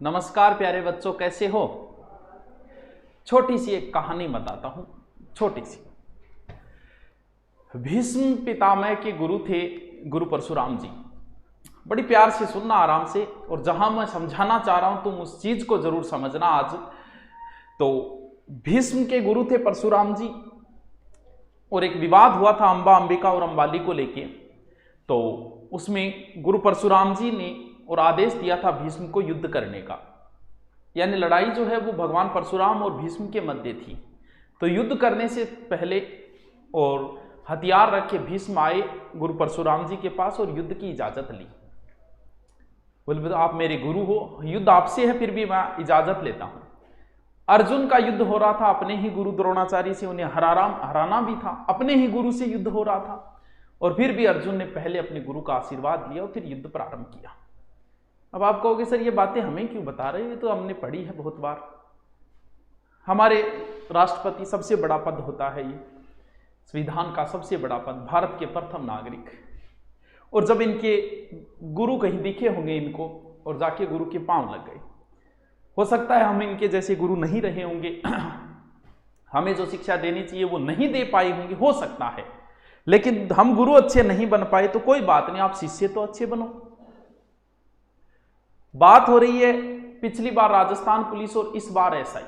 नमस्कार प्यारे बच्चों, कैसे हो। छोटी सी एक कहानी बताता हूं, छोटी सी। भीष्म पितामह के गुरु थे गुरु परशुराम जी। बड़ी प्यार से सुनना, आराम से, और जहां मैं समझाना चाह रहा हूं तुम उस चीज को जरूर समझना आज। तो भीष्म के गुरु थे परशुराम जी, और एक विवाद हुआ था अंबा, अंबिका और अंबाली को लेके। तो उसमें गुरु परशुराम जी ने और आदेश दिया था भीष्म को युद्ध करने का। यानी लड़ाई जो है वो भगवान परशुराम और भीष्म के मध्य थी। तो युद्ध करने से पहले और हथियार रखे भीष्म आए गुरु परशुराम जी के पास और युद्ध की इजाजत ली। बोले आप मेरे गुरु हो, युद्ध आपसे है, फिर भी मैं इजाजत लेता हूं। अर्जुन का युद्ध हो रहा था अपने ही गुरु द्रोणाचार्य से, उन्हें हराना भी था, अपने ही गुरु से युद्ध हो रहा था। और फिर भी अर्जुन ने पहले अपने गुरु का आशीर्वाद लिया और फिर युद्ध प्रारंभ किया। अब आप कहोगे सर ये बातें हमें क्यों बता रहे हैं, ये तो हमने पढ़ी है बहुत बार। हमारे राष्ट्रपति, सबसे बड़ा पद होता है ये, संविधान का सबसे बड़ा पद, भारत के प्रथम नागरिक। और जब इनके गुरु कहीं दिखे होंगे इनको और जाके गुरु के पांव लग गए। हो सकता है हम इनके जैसे गुरु नहीं रहे होंगे, हमें जो शिक्षा देनी चाहिए वो नहीं दे पाए होंगे, हो सकता है। लेकिन हम गुरु अच्छे नहीं बन पाए तो कोई बात नहीं, आप शिष्य तो अच्छे बनो। बात हो रही है पिछली बार राजस्थान पुलिस और इस बार एसआई।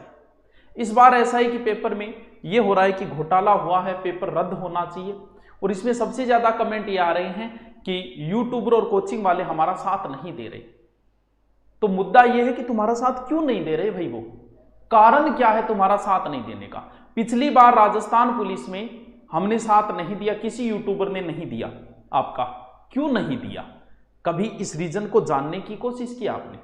इस बार एसआई के पेपर में यह हो रहा है कि घोटाला हुआ है, पेपर रद्द होना चाहिए। और इसमें सबसे ज्यादा कमेंट ये आ रहे हैं कि यूट्यूबर और कोचिंग वाले हमारा साथ नहीं दे रहे। तो मुद्दा यह है कि तुम्हारा साथ क्यों नहीं दे रहे भाई, वो कारण क्या है तुम्हारा साथ नहीं देने का। पिछली बार राजस्थान पुलिस में हमने साथ नहीं दिया, किसी यूट्यूबर ने नहीं दिया आपका, क्यों नहीं दिया? कभी इस रीजन को जानने की कोशिश की आपने?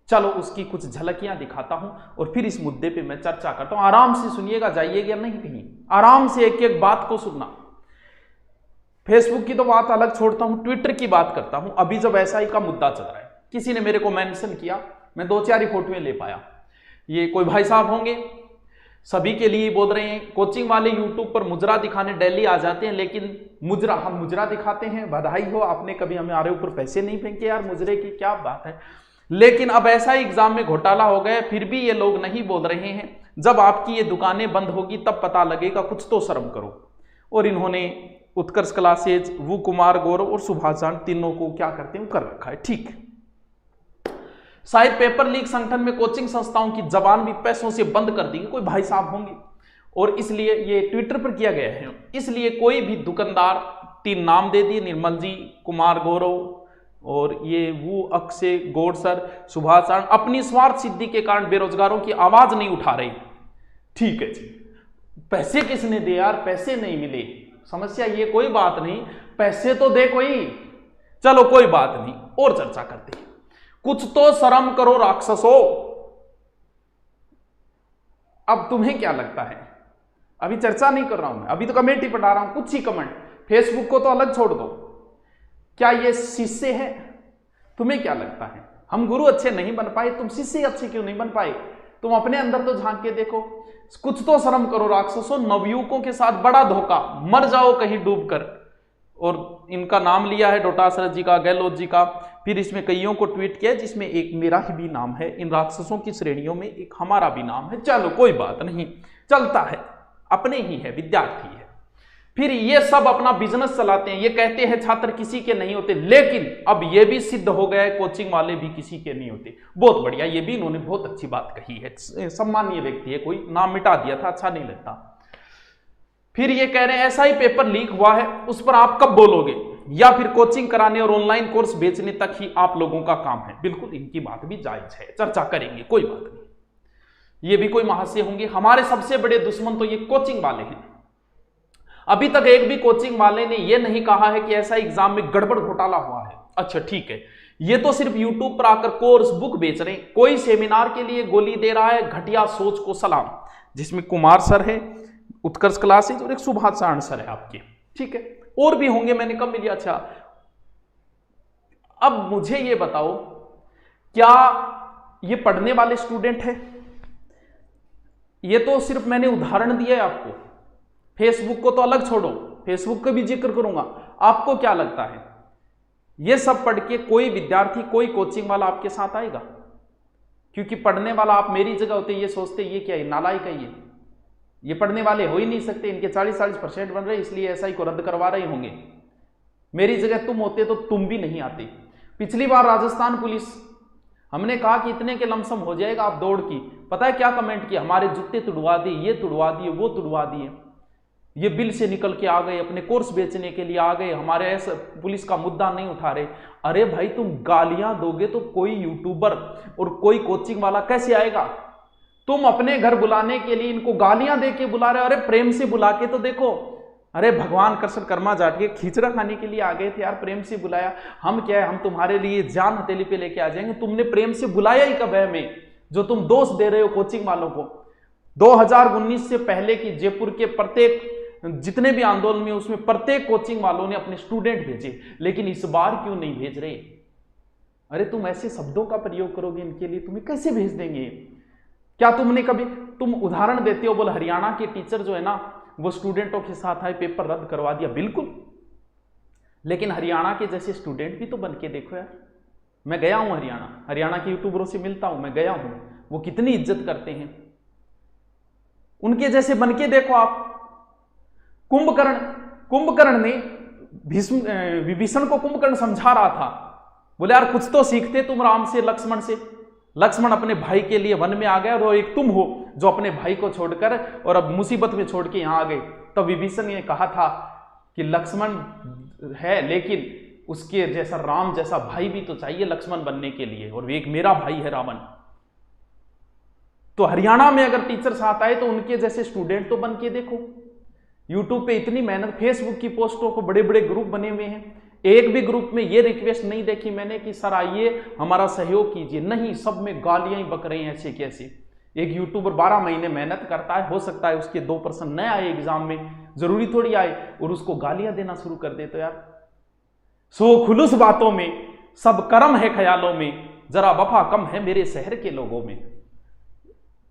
चलो उसकी कुछ झलकियां दिखाता हूं और फिर इस मुद्दे पे मैं चर्चा करता हूं। आराम से सुनिएगा, जाइएगा नहीं कहीं, आराम से एक एक बात को सुनना। फेसबुक की तो बात अलग छोड़ता हूं, ट्विटर की बात करता हूं। अभी जब एसआई का मुद्दा चल रहा है, किसी ने मेरे को मेंशन किया, मैं 2-4 ही फोटोएं ले पाया। ये कोई भाई साहब होंगे, सभी के लिए बोल रहे हैं, कोचिंग वाले यूट्यूब पर मुजरा दिखाने दिल्ली आ जाते हैं, लेकिन मुजरा, हम मुजरा दिखाते हैं, बधाई हो, आपने कभी हमारे ऊपर पैसे नहीं फेंके यार मुजरे की, क्या बात है। लेकिन अब ऐसा एग्जाम में घोटाला हो गया, फिर भी ये लोग नहीं बोल रहे हैं। जब आपकी ये दुकानें बंद होगी तब पता लगेगा, कुछ तो शर्म करो। और इन्होंने उत्कर्ष क्लासेज, वो कुमार गौरव और सुभाष चांद, तीनों को क्या करते हैं कर रखा है। ठीक, शायद पेपर लीक संगठन में कोचिंग संस्थाओं की जबान भी पैसों से बंद कर दी, कोई भाई साहब होंगे, और इसलिए ये ट्विटर पर किया गया है। इसलिए कोई भी दुकानदार, 3 नाम दे दिए, निर्मल जी, कुमार गौरव और ये वो अक्षय गौड़ सर, सुभाष चांद, अपनी स्वार्थ सिद्धि के कारण बेरोजगारों की आवाज नहीं उठा रही। ठीक है जी, पैसे किसने दे यार, पैसे नहीं मिले, समस्या ये, कोई बात नहीं, पैसे तो दे कोई, चलो कोई बात नहीं, और चर्चा करते हैं। कुछ तो शर्म करो राक्षसों। अब तुम्हें क्या लगता है, अभी चर्चा नहीं कर रहा हूं मैं, अभी तो कमेंट ही पढ़ा रहा हूं, कुछ ही कमेंट, फेसबुक को तो अलग छोड़ दो। क्या ये शिष्य है? तुम्हें क्या लगता है, हम गुरु अच्छे नहीं बन पाए, तुम शिष्य अच्छे क्यों नहीं बन पाए? तुम अपने अंदर तो झांक के देखो। कुछ तो शर्म करो राक्षसों, नवयुवकों के साथ बड़ा धोखा, मर जाओ कहीं डूबकर। और इनका नाम लिया है डोटासरा जी का, गहलोत जी का, फिर इसमें कईयों को ट्वीट किया जिसमें एक मेरा ही भी नाम है। इन राक्षसों की श्रेणियों में एक हमारा भी नाम है। चलो कोई बात नहीं, चलता है, अपने ही है, विद्यार्थी है। फिर ये सब अपना बिजनेस चलाते हैं, ये कहते हैं छात्र किसी के नहीं होते, लेकिन अब ये भी सिद्ध हो गया है कोचिंग वाले भी किसी के नहीं होते। बहुत बढ़िया, ये भी इन्होंने बहुत अच्छी बात कही है, सम्मानीय व्यक्ति है, कोई नाम मिटा दिया था, अच्छा नहीं लगता। फिर ये कह रहे हैं ऐसा ही पेपर लीक हुआ है, उस पर आप कब बोलोगे, या फिर कोचिंग कराने और ऑनलाइन कोर्स बेचने तक ही आप लोगों का काम है। बिल्कुल इनकी बात भी जायज है, चर्चा करेंगे, कोई बात नहीं। ये भी कोई महाशय होंगे, हमारे सबसे बड़े दुश्मन तो ये कोचिंग वाले हैं। अभी तक एक भी कोचिंग वाले ने ये नहीं कहा है कि ऐसा एग्जाम में गड़बड़ घोटाला हुआ है। अच्छा ठीक है, ये तो सिर्फ यूट्यूब पर आकर कोर्स बुक बेच रहे हैं, कोई सेमिनार के लिए गोली दे रहा है, घटिया सोच को सलाम। जिसमें कुमार सर है, उत्कर्ष क्लासेज, और एक सुभाष चांद सर है आपके, ठीक है, और भी होंगे, मैंने कब मिली। अच्छा अब मुझे ये बताओ, क्या ये पढ़ने वाले स्टूडेंट है? ये तो सिर्फ मैंने उदाहरण दिया है आपको, फेसबुक को तो अलग छोड़ो, फेसबुक का भी जिक्र करूंगा। आपको क्या लगता है, ये सब पढ़ के कोई विद्यार्थी, कोई कोचिंग वाला आपके साथ आएगा? क्योंकि पढ़ने वाला आप मेरी जगह होते ये सोचते ये क्या है, नालायक है ये पढ़ने वाले हो ही नहीं सकते, इनके 40-40% बन रहे इसलिए एसआई को रद्द करवा रहे होंगे। मेरी जगह तुम होते तो तुम भी नहीं आते। पिछली बार राजस्थान पुलिस, हमने कहा कि इतने के लमसम हो जाएगा, आप दौड़ की, पता है क्या कमेंट किया? हमारे जूते तुड़वा दिए, ये तुड़वा दिए, वो तुड़वा दिए, ये बिल से निकल के आ गए, अपने कोर्स बेचने के लिए आ गए, हमारे ऐसा पुलिस का मुद्दा नहीं उठा रहे। अरे भाई तुम गालियां दोगे तो कोई यूट्यूबर और कोई कोचिंग वाला कैसे आएगा? तुम अपने घर बुलाने के लिए इनको गालियां दे के बुला रहे हो। अरे प्रेम से बुला के तो देखो। अरे भगवान कृष्ण कर्मा जाट के खिचड़ा खाने के लिए आ गए थे यार, प्रेम से बुलाया। हम क्या है, हम तुम्हारे लिए जान हथेली पे लेके आ जाएंगे। तुमने प्रेम से बुलाया ही कब है हमें, जो तुम दोष दे रहे हो कोचिंग वालों को? 2019 से पहले की जयपुर के प्रत्येक जितने भी आंदोलन में उसमें प्रत्येक कोचिंग वालों ने अपने स्टूडेंट भेजे, लेकिन इस बार क्यों नहीं भेज रहे? अरे तुम ऐसे शब्दों का प्रयोग करोगे इनके लिए, तुम्हें कैसे भेज देंगे? क्या तुमने कभी, तुम उदाहरण देते हो, बोल हरियाणा के टीचर जो है ना वो स्टूडेंटों के साथ आए, पेपर रद्द करवा दिया। बिल्कुल, लेकिन हरियाणा के जैसे स्टूडेंट भी तो बन के देखो यार। मैं गया हूं हरियाणा के यूट्यूबरों से मिलता हूं, मैं गया हूं, वो कितनी इज्जत करते हैं। उनके जैसे बन के देखो आप। कुंभकर्ण ने विभीषण को कुंभकर्ण समझा रहा था, बोले यार कुछ तो सीखते तुम राम से, लक्ष्मण से। लक्ष्मण अपने भाई के लिए वन में आ गया और एक तुम हो जो अपने भाई को छोड़कर और अब मुसीबत में छोड़ के यहां आ गए। तब विभीषण ने कहा था कि लक्ष्मण है लेकिन उसके जैसा राम जैसा भाई भी तो चाहिए लक्ष्मण बनने के लिए, और एक मेरा भाई है रावण। तो हरियाणा में अगर टीचर साथ आए तो उनके जैसे स्टूडेंट तो बन के देखो। यूट्यूब पे इतनी मेहनत, फेसबुक की पोस्टों को बड़े बड़े ग्रुप बने हुए हैं, एक भी ग्रुप में ये रिक्वेस्ट नहीं देखी मैंने कि सर आइए हमारा सहयोग कीजिए। नहीं, सब में गालियां ही बक रही हैं ऐसे कैसे। एक यूट्यूबर 12 महीने मेहनत करता है, हो सकता है उसके 2% न आए एग्जाम में, जरूरी थोड़ी आए, और उसको गालियां देना शुरू कर दे। तो यार सो खुलूस बातों में सब कर्म है ख्यालों में, जरा वफा कम है मेरे शहर के लोगों में।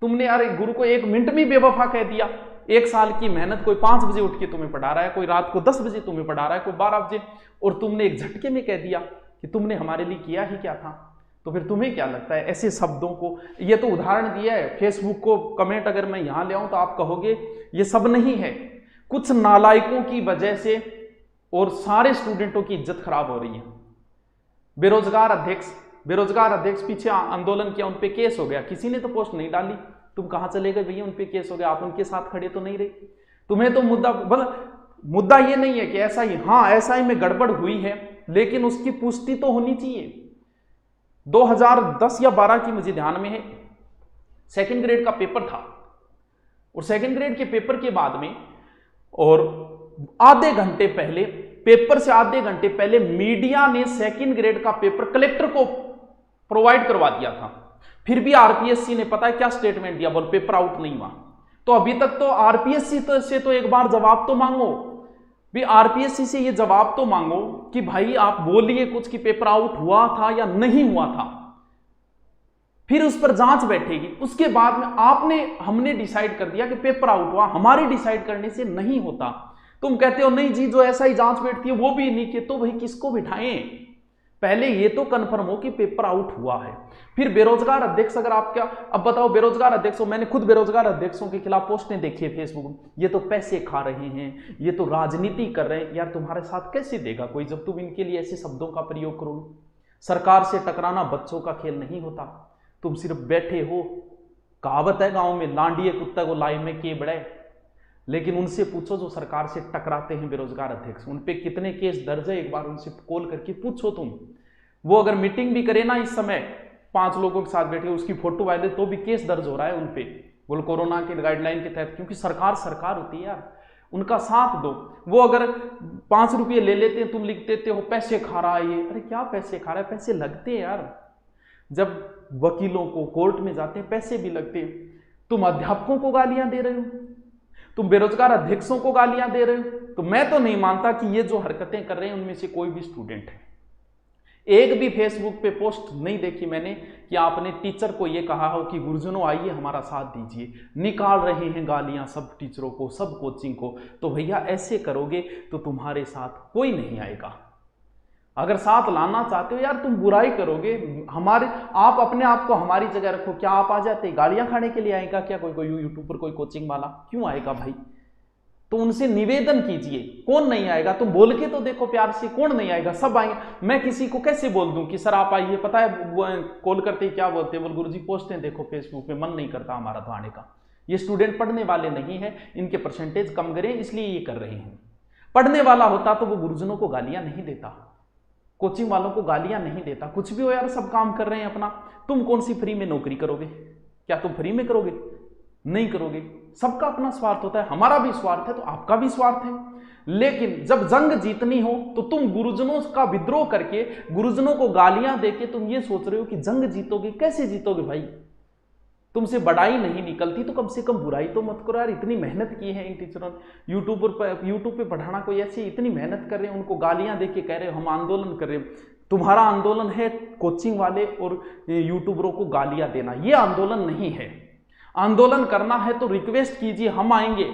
तुमने यार एक गुरु को 1 मिनट में बेवफा कह दिया। 1 साल की मेहनत, कोई 5 बजे उठ के तुम्हें पढ़ा रहा है, कोई रात को 10 बजे तुम्हें पढ़ा रहा है, कोई 12 बजे, और तुमने एक झटके में कह दिया कि तुमने हमारे लिए किया ही क्या था। तो फिर तुम्हें क्या लगता है ऐसे शब्दों को? ये तो उदाहरण दिया है, फेसबुक को कमेंट अगर मैं यहां ले आऊं तो आप कहोगे ये सब नहीं है, कुछ नालायकों की वजह से और सारे स्टूडेंटों की इज्जत खराब हो रही है। बेरोजगार अध्यक्ष पीछे आंदोलन किया, उनपे केस हो गया, किसी ने तो पोस्ट नहीं डाली, तुम कहां चले गए भैया? उनपे केस हो गया, आप उनके साथ खड़े तो नहीं रहे। तुम्हें तो मुद्दा ये नहीं है कि ऐसा ही, हाँ ऐसा ही में गड़बड़ हुई है, लेकिन उसकी पुष्टि तो होनी चाहिए। 2010 या 12 की मुझे ध्यान में है, 2nd ग्रेड का पेपर था, और 2nd ग्रेड के पेपर के बाद में और आधे घंटे पहले, पेपर से आधे घंटे पहले मीडिया ने 2nd ग्रेड का पेपर कलेक्टर को प्रोवाइड करवा दिया था। फिर भी आरपीएससी ने पता है क्या स्टेटमेंट दिया? बोल पेपर आउट नहीं हुआ। तो अभी तक तो आरपीएससी से तो एक बार जवाब तो मांगो भी, आरपीएससी से ये जवाब तो मांगो कि भाई आप बोलिए कुछ कि पेपर आउट हुआ था या नहीं हुआ था, फिर उस पर जांच बैठेगी। उसके बाद में हमने डिसाइड कर दिया कि पेपर आउट हुआ, हमारे डिसाइड करने से नहीं होता। तुम कहते हो नहीं जी, जो ऐसा ही जांच बैठती है वो भी नहीं किए, तो भाई किसको बिठाएं? पहले ये तो कंफर्म हो कि पेपर आउट हुआ है। फिर बेरोजगार अध्यक्ष, अगर आप क्या, अब बताओ बेरोजगार अध्यक्षों, मैंने खुद बेरोजगार अध्यक्षों के खिलाफ पोस्टें देखी है फेसबुक में, ये तो पैसे खा रहे हैं, ये तो राजनीति कर रहे हैं। यार तुम्हारे साथ कैसे देगा कोई जब तुम इनके लिए ऐसे शब्दों का प्रयोग करोगे? सरकार से टकराना बच्चों का खेल नहीं होता, तुम सिर्फ बैठे हो। कहावत है गांव में, लांडिये कुत्ता को लाई में के बड़े। लेकिन उनसे पूछो जो सरकार से टकराते हैं बेरोजगार अध्यक्ष, उन पे कितने केस दर्ज है, एक बार उनसे कॉल करके पूछो तुम। वो अगर मीटिंग भी करे ना इस समय 5 लोगों के साथ बैठे, उसकी फोटो वायरल, तो भी केस दर्ज हो रहा है उनपे, बोल कोरोना के गाइडलाइन के तहत, क्योंकि सरकार होती है यार, उनका साथ दो। वो अगर 5 रुपये ले लेते हैं, तुम लिख देते हो पैसे खा रहा है ये। अरे क्या पैसे खा रहा है? पैसे लगते हैं यार, जब वकीलों को कोर्ट में जाते हैं पैसे भी लगते हैं। तुम अध्यापकों को गालियां दे रहे हो, तुम बेरोजगार अध्यक्षों को गालियां दे रहे हो। तो मैं तो नहीं मानता कि ये जो हरकतें कर रहे हैं उनमें से कोई भी स्टूडेंट है। एक भी फेसबुक पे पोस्ट नहीं देखी मैंने कि आपने टीचर को ये कहा हो कि गुरुजनों आइए हमारा साथ दीजिए। निकाल रहे हैं गालियां सब टीचरों को, सब कोचिंग को। तो भैया ऐसे करोगे तो तुम्हारे साथ कोई नहीं आएगा। अगर साथ लाना चाहते हो यार, तुम बुराई करोगे हमारे, आप अपने आप को हमारी जगह रखो। क्या आप आ जाते गालियां खाने के लिए आएगा क्या कोई यूट्यूबर, कोई कोचिंग वाला? क्यों आएगा भाई? तो उनसे निवेदन कीजिए, कौन नहीं आएगा? तुम बोल के तो देखो प्यार से, कौन नहीं आएगा? सब आएंगे। मैं किसी को कैसे बोल दूं कि सर आप आइए? पता है कॉल करते ही क्या बोलते हैं? बोल गुरुजी पोस्टें देखो फेसबुक पे, मन नहीं करता हमारा तो आने का। ये स्टूडेंट पढ़ने वाले नहीं है, इनके परसेंटेज कम करें इसलिए ये कर रहे हैं। पढ़ने वाला होता तो वो गुरुजनों को गालियां नहीं देता, कोचिंग वालों को गालियां नहीं देता। कुछ भी हो यार, सब काम कर रहे हैं अपना। तुम कौन सी फ्री में नौकरी करोगे? क्या तुम फ्री में करोगे? नहीं करोगे। सबका अपना स्वार्थ होता है, हमारा भी स्वार्थ है तो आपका भी स्वार्थ है। लेकिन जब जंग जीतनी हो तो तुम गुरुजनों का विद्रोह करके, गुरुजनों को गालियां देके तुम ये सोच रहे हो कि जंग जीतोगे। कैसे जीतोगे भाई? तुमसे बड़ाई नहीं निकलती तो कम से कम बुराई तो मत करो यार। इतनी मेहनत की है इन टीचरों ने, यूट्यूब पे पढ़ाना, कोई ऐसी इतनी मेहनत कर रहे हैं, उनको गालियां देके कह रहे हो हम आंदोलन कर रहे हैं। तुम्हारा आंदोलन है कोचिंग वाले और यूट्यूबरों को गालियां देना, ये आंदोलन नहीं है। आंदोलन करना है तो रिक्वेस्ट कीजिए, हम आएंगे।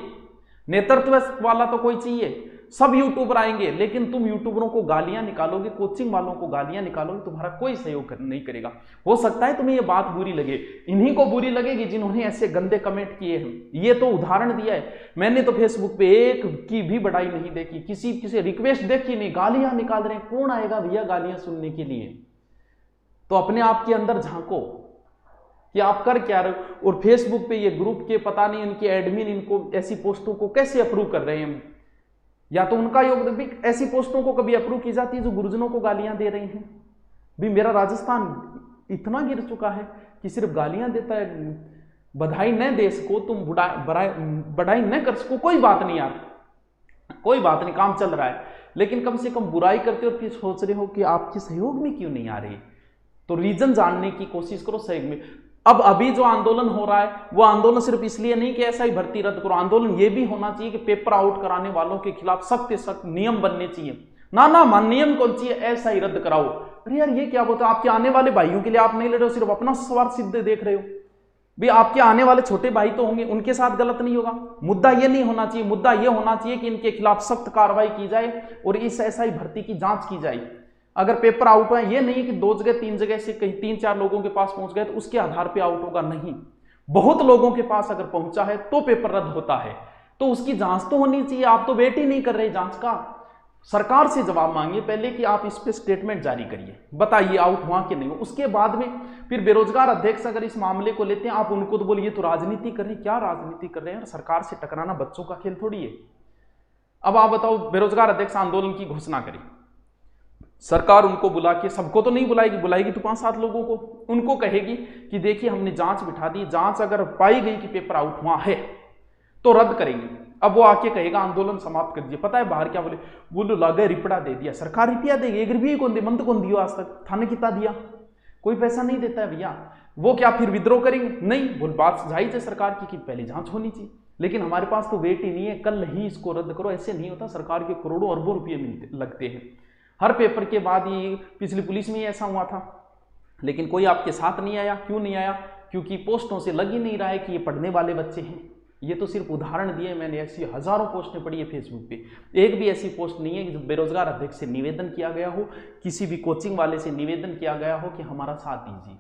नेतृत्व वाला तो कोई चाहिए, सब यूट्यूबर आएंगे, लेकिन तुम यूट्यूबरों को गालियां निकालोगे, कोचिंग वालों को गालियां निकालोगे, तुम्हारा कोई सहयोग नहीं करेगा। हो सकता है तुम्हें ये बात बुरी लगे, इन्हीं को बुरी लगेगी जिन्होंने ऐसे गंदे कमेंट किए हैं। ये तो उदाहरण दिया है, मैंने तो फेसबुक पे एक की भी बड़ाई नहीं देखी, किसी रिक्वेस्ट देखी नहीं, गालियां निकाल रहे हैं। कौन आएगा भैया गालियां सुनने के लिए? तो अपने आप के अंदर झांको कि आप कर क्या रहे हो। और फेसबुक पे ये ग्रुप के पता नहीं इनके एडमिन इनको ऐसी पोस्टों को कैसे अप्रूव कर रहे हैं, या तो उनका योगदान भी। ऐसी पोस्टों को कभी अप्रूव की जाती है जो गुरुजनों को गालियां दे रही हैं? भी मेरा राजस्थान इतना गिर चुका है कि सिर्फ गालियां देता है। बधाई न दे सको तुम, बधाई न कर सको, कोई बात नहीं यार, कोई बात नहीं, काम चल रहा है। लेकिन कम से कम बुराई करते हो और फिर सोच रहे हो कि आपके सहयोग में क्यों नहीं आ रही। तो रीजन जानने की कोशिश करो सहयोग में। अब अभी जो आंदोलन हो रहा है वो आंदोलन सिर्फ इसलिए नहीं कि ऐसा ही भर्ती रद्द करो, आंदोलन ये भी होना चाहिए कि पेपर आउट कराने वालों के खिलाफ सख्त से सख्त नियम बनने चाहिए। ना नियम कौन चाहिए, ऐसा ही रद्द कराओ। अरे यार ये क्या बोलते हो? आपके आने वाले भाइयों के लिए आप नहीं लड़ रहे हो, सिर्फ अपना स्वार्थ सिद्ध देख रहे हो। भी आपके आने वाले छोटे भाई तो होंगे, उनके साथ गलत नहीं होगा। मुद्दा ये नहीं होना चाहिए, मुद्दा ये होना चाहिए कि इनके खिलाफ सख्त कार्रवाई की जाए और इस ऐसा ही भर्ती की जांच की जाए। अगर पेपर आउट हुआ, ये नहीं कि 2 जगह 3 जगह से कहीं 3-4 लोगों के पास पहुंच गए तो उसके आधार पे आउट होगा, नहीं। बहुत लोगों के पास अगर पहुंचा है तो पेपर रद्द होता है, तो उसकी जांच तो होनी चाहिए। आप तो वेट ही नहीं कर रहे जांच का। सरकार से जवाब मांगिए पहले कि आप इस पे स्टेटमेंट जारी करिए, बताइए आउट हुआ कि नहीं हुआ। उसके बाद में फिर बेरोजगार अध्यक्ष अगर इस मामले को लेते हैं, आप उनको तो बोलिए तो राजनीति कर रहे हैं। क्या राजनीति कर रहे हैं? सरकार से टकराना बच्चों का खेल थोड़ी है। अब आप बताओ, बेरोजगार अध्यक्ष आंदोलन की घोषणा करी, सरकार उनको बुला के, सबको तो नहीं बुलाएगी तो 5-7 लोगों को, उनको कहेगी कि देखिए हमने जांच बिठा दी, जांच अगर पाई गई कि पेपर आउट हुआ है तो रद्द करेंगे। अब वो आके कहेगा आंदोलन समाप्त कर दिए। पता है बाहर क्या बोले लगे रिपड़ा दे दिया। सरकार रुपया देगी? 1 रुपये कौन दे, मंद कौन दियो आज तक? थाने कितना दिया? कोई पैसा नहीं देता है भैया। वो क्या फिर विद्रोह करेंगे? नहीं, बोल बात जाहिर है सरकार की कि पहले जांच होनी चाहिए, लेकिन हमारे पास तो वेट ही नहीं है, कल ही इसको रद्द करो। ऐसे नहीं होता, सरकार के करोड़ों अरबों रुपये लगते हैं हर पेपर के बाद। ये पिछली पुलिस में ऐसा हुआ था, लेकिन कोई आपके साथ नहीं आया। क्यों नहीं आया? क्योंकि पोस्टों से लग ही नहीं रहा है कि ये पढ़ने वाले बच्चे हैं। ये तो सिर्फ उदाहरण दिए मैंने, ऐसी हजारों पोस्टें पढ़ी है फेसबुक पे, एक भी ऐसी पोस्ट नहीं है कि बेरोजगार अध्यक्ष से निवेदन किया गया हो, किसी भी कोचिंग वाले से निवेदन किया गया हो कि हमारा साथ दीजिए।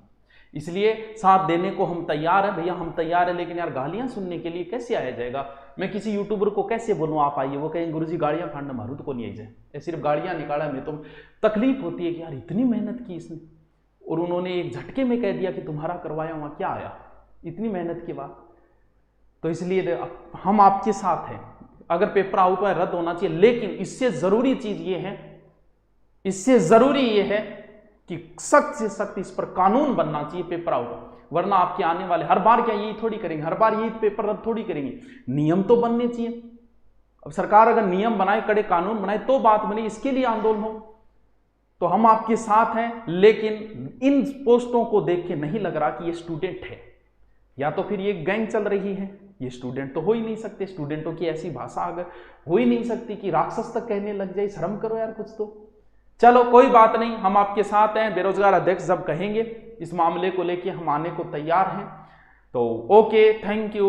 इसलिए साथ देने को हम तैयार हैं भैया, हम तैयार हैं, लेकिन यार गालियां सुनने के लिए कैसे आया जाएगा? मैं किसी यूट्यूबर को कैसे बोलूँ आप आइए? वो कहेंगे गुरुजी गाड़ियां खांडना मारू तो को नहीं आई जाए, सिर्फ गाड़ियां निकाला। में तो तकलीफ होती है कि यार इतनी मेहनत की इसने और उन्होंने एक झटके में कह दिया कि तुम्हारा करवाया हुआ, क्या आया इतनी मेहनत के बाद? तो इसलिए हम आपके साथ हैं। अगर पेपर आउट हुआ रद्द होना चाहिए, लेकिन इससे जरूरी चीज ये है, इससे जरूरी ये है कि सख्त से सख्त इस पर कानून बनना चाहिए पेपर आउट। वरना आपके आने वाले हर बार क्या यही थोड़ी करेंगे, हर बार यही पेपर रद्द थोड़ी करेंगे। नियम तो बनने चाहिए। अब सरकार अगर नियम बनाए, कड़े कानून बनाए तो बात बने, इसके लिए आंदोलन हो। तो हम आपके साथ हैं, लेकिन इन पोस्टों को देख के नहीं लग रहा कि ये स्टूडेंट है, या तो फिर ये गैंग चल रही है। ये स्टूडेंट तो हो ही नहीं सकते, स्टूडेंटों की ऐसी भाषा अगर हो ही नहीं सकती कि राक्षस तक कहने लग जाए। शर्म करो यार कुछ तो। चलो कोई बात नहीं, हम आपके साथ हैं। बेरोजगार अध्यक्ष जब कहेंगे इस मामले को लेके हम आने को तैयार हैं। तो ओके, थैंक यू।